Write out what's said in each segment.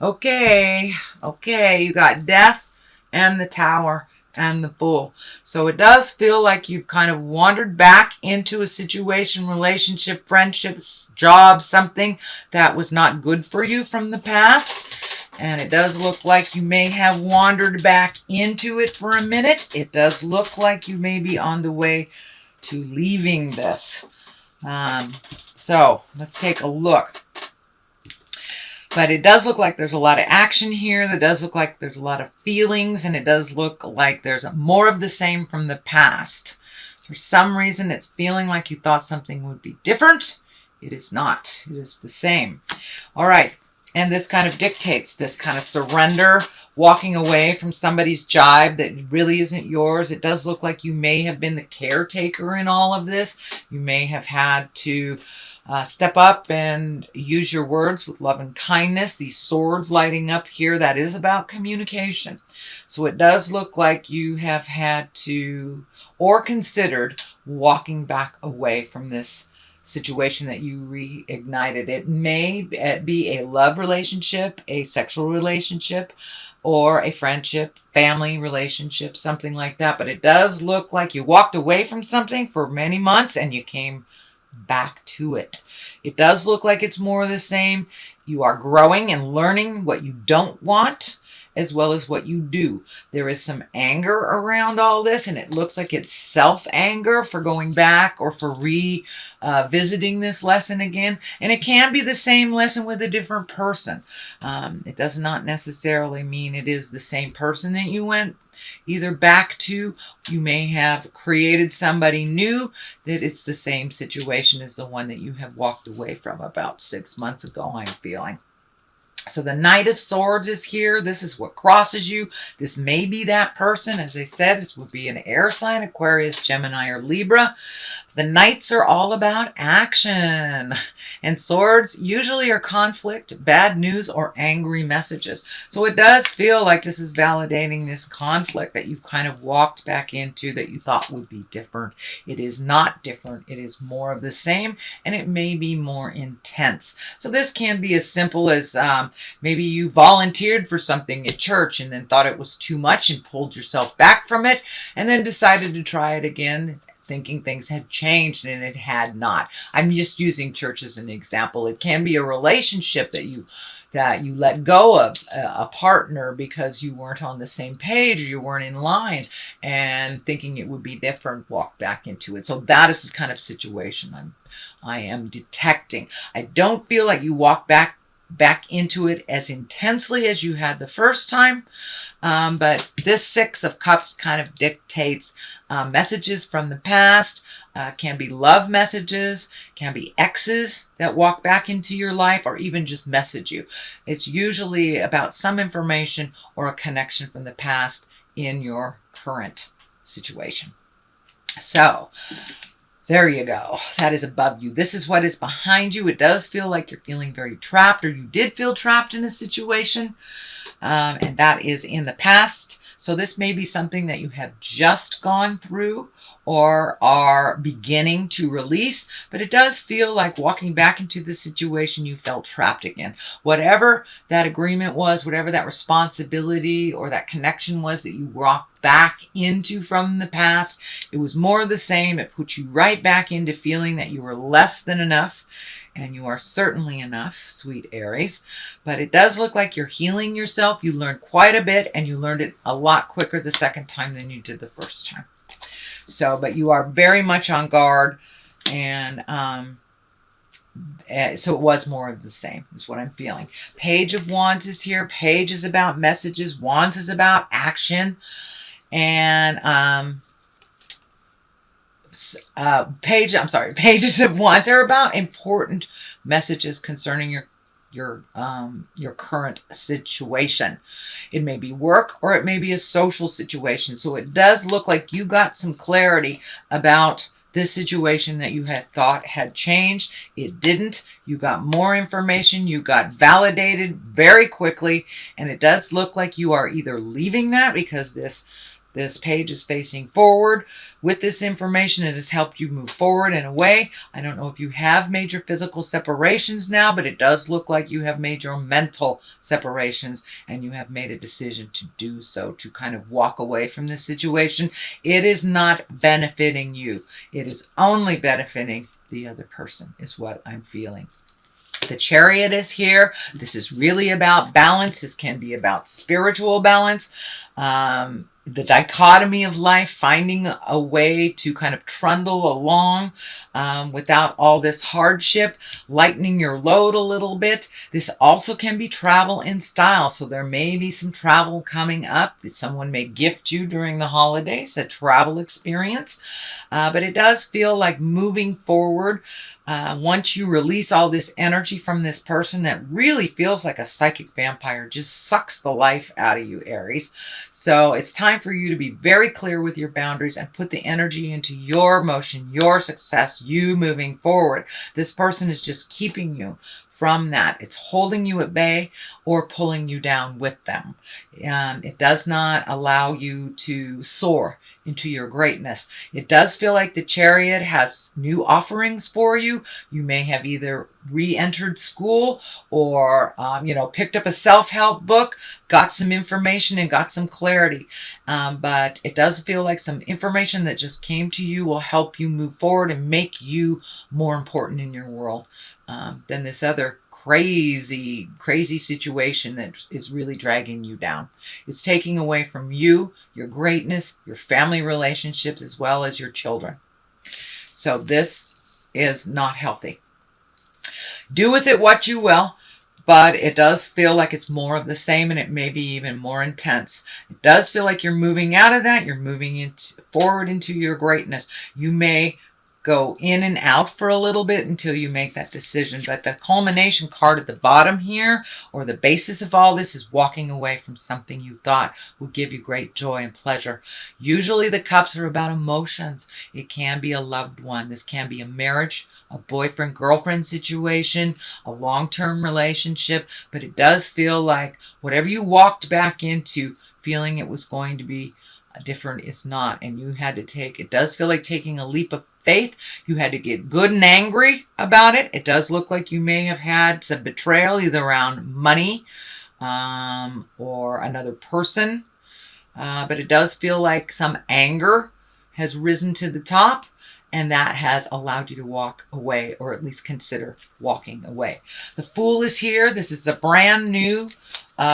Okay, okay, you got death and the tower and the fool. So it does feel like you've kind of wandered back into a situation, relationship, friendships, job, something that was not good for you from the past. And it does look like you may have wandered back into it for a minute. It does look like you may be on the way to leaving this. So let's take a look. But it does look like there's a lot of action here. It does look like there's a lot of feelings, and it does look like there's more of the same from the past. For some reason, it's feeling like you thought something would be different. It is not. It is the same. All right. And this kind of dictates this kind of surrender, walking away from somebody's jibe that really isn't yours. It does look like you may have been the caretaker in all of this. You may have had to step up and use your words with love and kindness. These swords lighting up here, that is about communication. So it does look like you have had to, or considered, walking back away from this situation that you reignited. It may be a love relationship, a sexual relationship, or a friendship, family relationship, something like that. But it does look like you walked away from something for many months and you came back to it. It does look like it's more of the same. You are growing and learning what you don't want as well as what you do. There is some anger around all this, and it looks like it's self-anger for going back or for revisiting this lesson again. And it can be the same lesson with a different person. It does not necessarily mean it is the same person that you went either back to. You may have created somebody new that it's the same situation as the one that you have walked away from about 6 months ago, I'm feeling. So the Knight of Swords is here. This is what crosses you. This may be that person. As I said, this would be an air sign, Aquarius, Gemini, or Libra. The Knights are all about action. And swords usually are conflict, bad news, or angry messages. So it does feel like this is validating this conflict that you've kind of walked back into that you thought would be different. It is not different. It is more of the same, and it may be more intense. So this can be as simple as maybe you volunteered for something at church and then thought it was too much and pulled yourself back from it and then decided to try it again, thinking things had changed, and it had not. I'm just using church as an example. It can be a relationship that you let go of, a partner, because you weren't on the same page or you weren't in line, and thinking it would be different, walk back into it. So that is the kind of situation I am detecting. I don't feel like you walk back into it as intensely as you had the first time. But this Six of Cups kind of dictates messages from the past. Can be love messages, can be exes that walk back into your life, or even just message you. It's usually about some information or a connection from the past in your current situation. So there you go. That is above you. This is what is behind you. It does feel like you're feeling very trapped, or you did feel trapped in a situation, and that is in the past. So this may be something that you have just gone through or are beginning to release, but it does feel like walking back into the situation you felt trapped again. Whatever that agreement was, whatever that responsibility or that connection was that you walked back into from the past, it was more of the same. It put you right back into feeling that you were less than enough. And you are certainly enough, sweet Aries. But it does look like you're healing yourself. You learned quite a bit, and you learned it a lot quicker the second time than you did the first time. So, but you are very much on guard, and so it was more of the same, is what I'm feeling. Page of Wands is here. Page is about messages. Wands is about action. And pages of Wands are about important messages concerning your current situation. It may be work, or it may be a social situation. So it does look like you got some clarity about this situation that you had thought had changed. It didn't. You got more information. You got validated very quickly. And it does look like you are either leaving that because this This page is facing forward. With this information, it has helped you move forward in a way. I don't know if you have major physical separations now, but it does look like you have major mental separations, and you have made a decision to do so, to kind of walk away from this situation. It is not benefiting you. It is only benefiting the other person, is what I'm feeling. The Chariot is here. This is really about balance. This can be about spiritual balance. The dichotomy of life, finding a way to kind of trundle along without all this hardship, lightening your load a little bit. This also can be travel in style. So there may be some travel coming up that someone may gift you during the holidays, a travel experience. But it does feel like moving forward. Once you release all this energy from this person that really feels like a psychic vampire, just sucks the life out of you, Aries. So it's time for you to be very clear with your boundaries and put the energy into your motion, your success, you moving forward. This person is just keeping you from that. It's holding you at bay or pulling you down with them. It does not allow you to soar into your greatness. It does feel like the Chariot has new offerings for you. You may have either re-entered school or, picked up a self-help book, got some information and got some clarity. But it does feel like some information that just came to you will help you move forward and make you more important in your world than this other crazy situation that is really dragging you down. It's taking away from you, your greatness, your family relationships, as well as your children. So this is not healthy. Do with it what you will, but it does feel like it's more of the same, and it may be even more intense. It does feel like you're moving out of that. You're moving forward into your greatness. You may go in and out for a little bit until you make that decision. But the culmination card at the bottom here, or the basis of all this, is walking away from something you thought would give you great joy and pleasure. Usually the cups are about emotions. It can be a loved one. This can be a marriage, a boyfriend-girlfriend situation, a long-term relationship. But it does feel like whatever you walked back into feeling it was going to be different is not. And you had to take, it does feel like taking a leap of faith. You had to get good and angry about it. It does look like you may have had some betrayal, either around money or another person. But it does feel like some anger has risen to the top, and that has allowed you to walk away, or at least consider walking away. The Fool is here. This is the brand new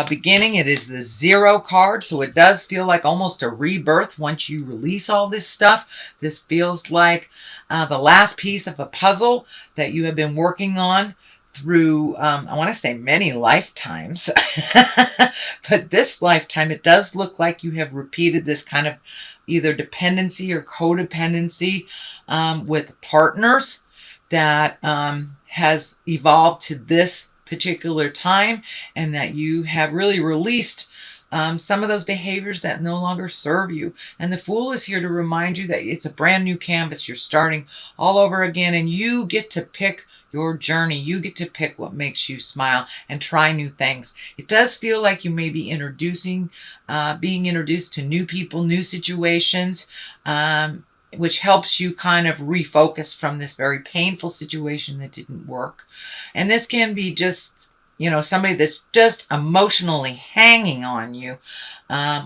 beginning. It is the 0 card, so it does feel like almost a rebirth once you release all this stuff. This feels like the last piece of a puzzle that you have been working on through, I want to say many lifetimes, but this lifetime, it does look like you have repeated this kind of either dependency or codependency with partners that has evolved to this particular time, and that you have really released some of those behaviors that no longer serve you. And the Fool is here to remind you that it's a brand new canvas. You're starting all over again, and you get to pick your journey. You get to pick what makes you smile and try new things. It does feel like you may be being introduced to new people, new situations, which helps you kind of refocus from this very painful situation that didn't work. And this can be just, somebody that's just emotionally hanging on you,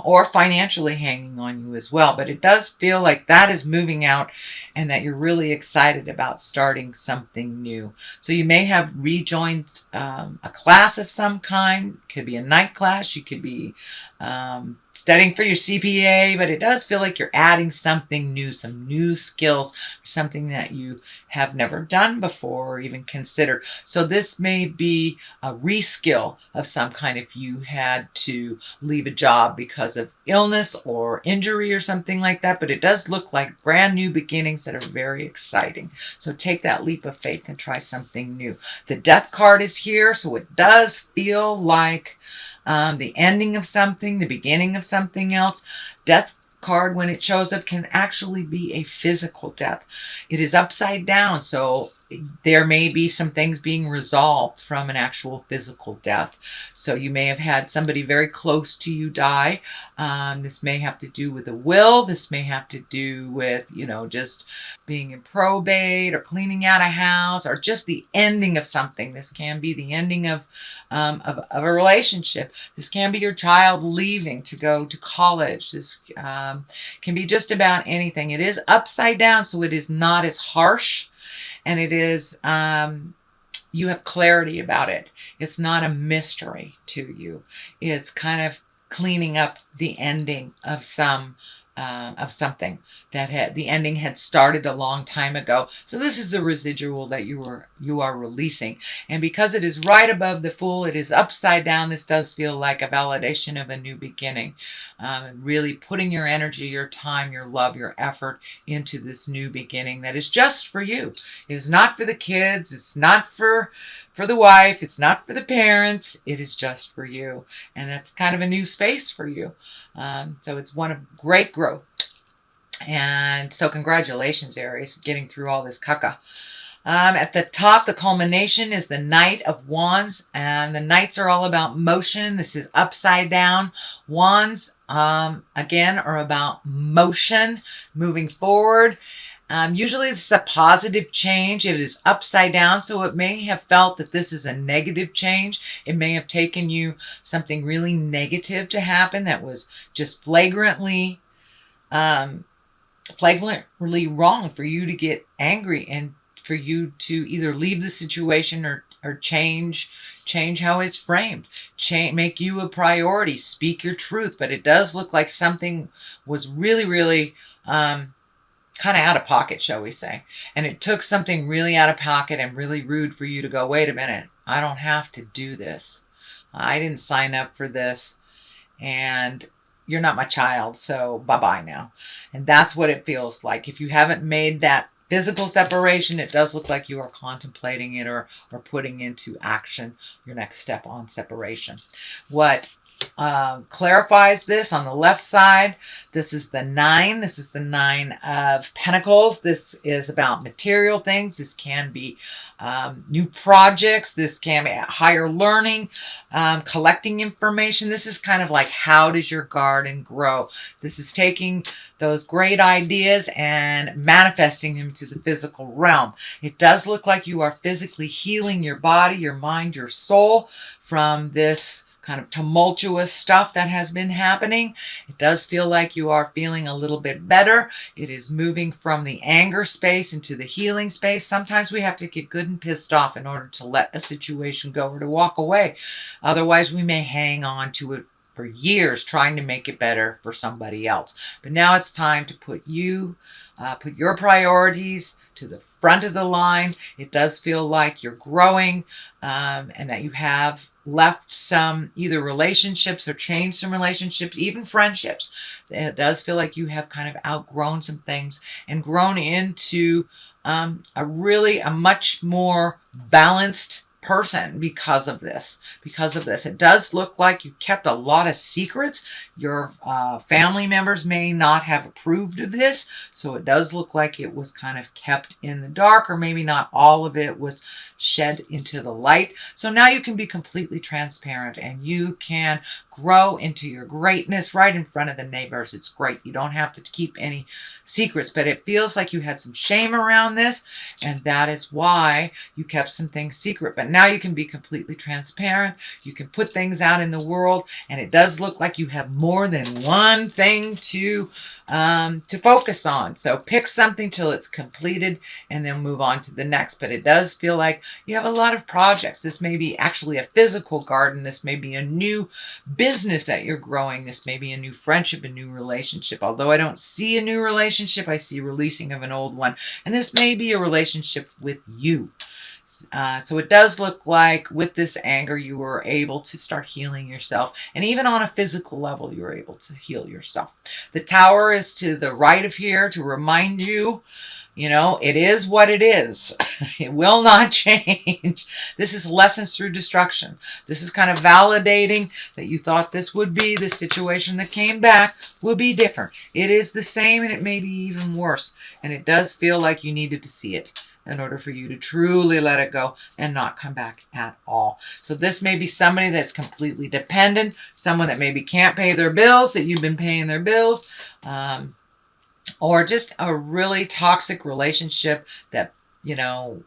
or financially hanging on you as well. But it does feel like that is moving out, and that you're really excited about starting something new. So you may have rejoined a class of some kind. It could be a night class. You could be studying for your CPA, but it does feel like you're adding something new, some new skills, something that you have never done before or even considered. So this may be a reskill of some kind if you had to leave a job because of illness or injury or something like that. But it does look like brand new beginnings that are very exciting. So take that leap of faith and try something new. The Death card is here, so it does feel like the ending of something, the beginning of something else. Death card, when it shows up, can actually be a physical death. It is upside down, so there may be some things being resolved from an actual physical death. So you may have had somebody very close to you die. This may have to do with a will. This may have to do with, just being in probate or cleaning out a house or just the ending of something. This can be the ending of a relationship. This can be your child leaving to go to college. This can be just about anything. It is upside down, so it is not as harsh. And it is, you have clarity about it. It's not a mystery to you. It's kind of cleaning up the ending of something that the ending had started a long time ago. So this is the residual that you are releasing. And because it is right above the Fool, it is upside down. This does feel like a validation of a new beginning. Really putting your energy, your time, your love, your effort into this new beginning that is just for you. It is not for the kids. It's not for the wife. It's not for the parents. It is just for you. And that's kind of a new space for you. So it's one of great growth. And so congratulations, Aries, for getting through all this caca. At the top, the culmination is the Knight of Wands. And the Knights are all about motion. This is upside down. Wands, again, are about motion, moving forward. Usually this is a positive change. It is upside down, so it may have felt that this is a negative change. It may have taken you something really negative to happen that was just flagrantly wrong for you to get angry and for you to either leave the situation or change how it's framed. Make you a priority. Speak your truth. But it does look like something was really, really kind of out of pocket, shall we say. And it took something really out of pocket and really rude for you to go, wait a minute, I don't have to do this. I didn't sign up for this. And you're not my child, so bye-bye now. And that's what it feels like. If you haven't made that physical separation, it does look like you are contemplating it or putting into action your next step on separation. What clarifies this on the left side, this is the 9. This is the 9 of Pentacles. This is about material things. This can be new projects. This can be higher learning, collecting information. This is kind of like, how does your garden grow? This is taking those great ideas and manifesting them to the physical realm. It does look like you are physically healing your body, your mind, your soul from this kind of tumultuous stuff that has been happening. It does feel like you are feeling a little bit better. It is moving from the anger space into the healing space. Sometimes we have to get good and pissed off in order to let a situation go or to walk away. Otherwise, we may hang on to it for years trying to make it better for somebody else. But now it's time to put your priorities to the front of the line. It does feel like you're growing and that you have left some either relationships or changed some relationships, even friendships. It does feel like you have kind of outgrown some things and grown into a much more balanced person because of this. It does look like you kept a lot of secrets. Your family members may not have approved of this, so it does look like it was kind of kept in the dark, or maybe not all of it was shed into the light. So now you can be completely transparent and you can grow into your greatness right in front of the neighbors. It's great. You don't have to keep any secrets, but it feels like you had some shame around this, and that is why you kept some things secret. But now you can be completely transparent. You can put things out in the world, and it does look like you have more than one thing to focus on. So pick something till it's completed and then move on to the next. But it does feel like you have a lot of projects. This may be actually a physical garden. This may be a new business that you're growing. This may be a new friendship, a new relationship. Although I don't see a new relationship, I see releasing of an old one. And this may be a relationship with you. So it does look like with this anger, you were able to start healing yourself. And even on a physical level, you were able to heal yourself. The Tower is to the right of here to remind you, it is what it is. It will not change. This is lessons through destruction. This is kind of validating that you thought this would be the situation that came back will be different. It is the same, and it may be even worse. And it does feel like you needed to see it. in order for you to truly let it go and not come back at all. So this may be somebody that's completely dependent, someone that maybe can't pay their bills, that you've been paying their bills, or just a really toxic relationship that, you know,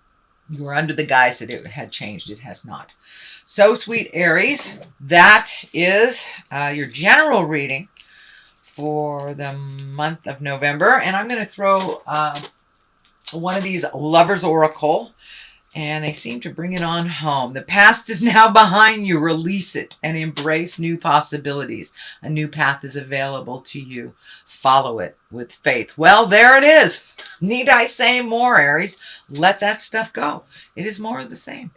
you were under the guise that it had changed. It has not. So, sweet Aries, that is your general reading for the month of November. And I'm going to throw one of these Lovers Oracle, and they seem to bring it on home. The past is now behind you. Release it and embrace new possibilities. A new path is available to you. Follow it with faith. Well, there it is. Need I say more, Aries? Let that stuff go. It is more of the same.